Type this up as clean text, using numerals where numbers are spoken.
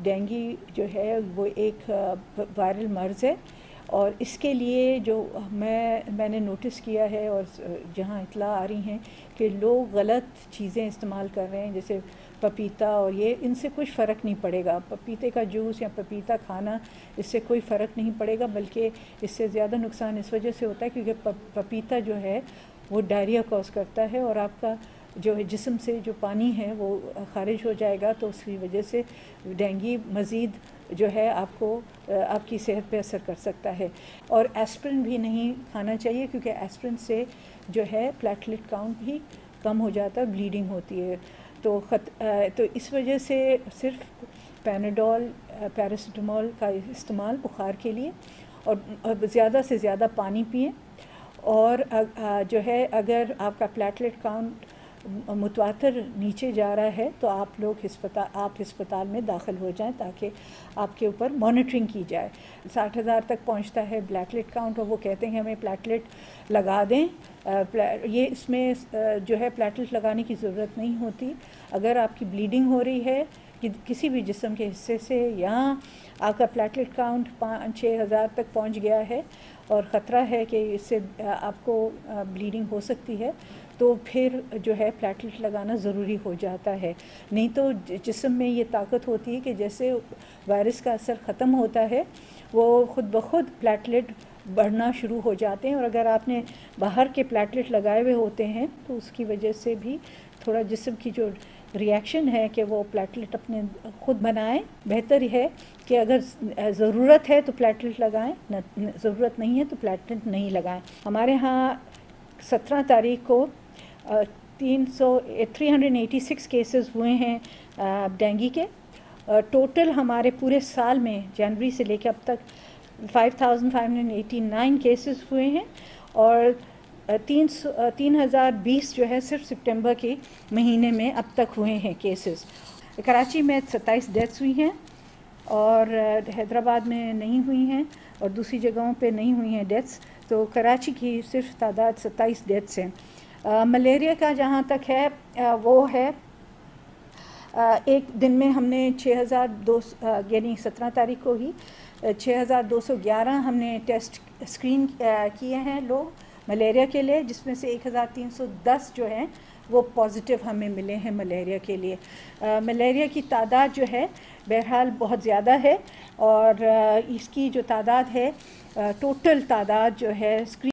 Dengue جو ہے وہ ایک وائرل مرض ہے، اور اس کے لیے جو میں نے نوٹس کیا ہے اور جہاں اطلاع آ رہی ہیں کہ لوگ غلط چیزیں استعمال کر رہے ہیں، جیسے پپیتا، اور یہ ان سے کچھ فرق نہیں پڑے گا، پپیتے کا جوس یا پپیتا کھانا اس سے کوئی فرق نہیں پڑے گا، بلکہ اس سے زیادہ نقصان اس وجہ سے ہوتا ہے کیونکہ پپیتا جو ہے وہ ڈائریا کوز کرتا ہے، اور آپ کا جو جسم سے جو پانی ہے وہ خارج ہو جائے گا، تو اس کی وجہ سے ڈینگی مزید جو ہے آپ کو آپ کی صحت پہ اثر کر سکتا ہے۔ اور ایسپرین بھی نہیں کھانا چاہیے کیونکہ ایسپرین سے جو ہے پلیٹلیٹ کاؤنٹ بھی کم ہو جاتا ہے، بلیڈنگ ہوتی ہے، تو اس وجہ سے صرف پیناڈول، پیراسیٹامول کا استعمال بخار کے لیے، اور زیادہ سے زیادہ پانی پئیں، اور جو ہے اگر آپ کا پلیٹلیٹ کاؤنٹ متواتر نیچے جا رہا ہے تو آپ ہسپتال میں داخل ہو جائیں تاکہ آپ کے اوپر مانیٹرنگ کی جائے۔ 60,000 تک پہنچتا ہے پلیٹلیٹ کاؤنٹ، اور وہ کہتے ہیں کہ ہمیں پلیٹلیٹ لگا دیں، یہ اس میں جو ہے پلیٹلیٹ لگانے کی ضرورت نہیں ہوتی۔ اگر آپ کی بلیڈنگ ہو رہی ہے کسی بھی جسم کے حصے سے، یا آپ کا پلیٹلیٹ کاؤنٹ 5-6 ہزار تک پہنچ گیا ہے اور خطرہ ہے کہ اس سے آپ کو بلیڈنگ ہو سکتی ہے، تو پھر جو ہے پلیٹلیٹ لگانا ضروری ہو جاتا ہے۔ نہیں تو جسم میں یہ طاقت ہوتی ہے کہ جیسے وائرس کا اثر ختم ہوتا ہے وہ خود بخود پلیٹلیٹ بڑھنا شروع ہو جاتے ہیں، اور اگر آپ نے باہر کے پلیٹلیٹ لگائے ہوئے ہوتے ہیں تو اس کی وجہ سے بھی تھوڑا جسم کی جو ریئیکشن ہے کہ وہ پلیٹلیٹ اپنے خود بنائیں۔ بہتر ہے کہ اگر ضرورت ہے تو پلیٹلیٹ لگائیں، ضرورت نہیں ہے تو پلیٹلیٹ نہیں لگائیں۔ ہمارے ہاں 17 تاریخ کو 386 کیسز ہوئے ہیں ڈینگی کے، ٹوٹل ہمارے پورے سال میں جنوری سے لے کے اب تک 5589 کیسز ہوئے ہیں، اور 3020 جو ہے صرف سپٹمبر کے مہینے میں اب تک ہوئے ہیں کیسز۔ کراچی میں 27 ڈیتھس ہوئی ہیں، اور حیدرآباد میں نہیں ہوئی ہیں، اور دوسری جگہوں پہ نہیں ہوئی ہیں ڈیتھس، تو کراچی کی صرف تعداد 27 ڈیتھس ہیں۔ ملیریا کا جہاں تک ہے وہ ہے ایک دن میں ہم نے 6200 یعنی 17 تاریخ کو ہی 6211 ہم نے ٹیسٹ اسکرین کیے ہیں لوگ ملیریا کے لیے، جس میں سے 1310 جو ہیں وہ پازیٹیو ہمیں ملے ہیں ملیریا کے لیے۔ ملیریا کی تعداد جو ہے بہرحال بہت زیادہ ہے، اور اس کی جو تعداد ہے ٹوٹل تعداد جو ہے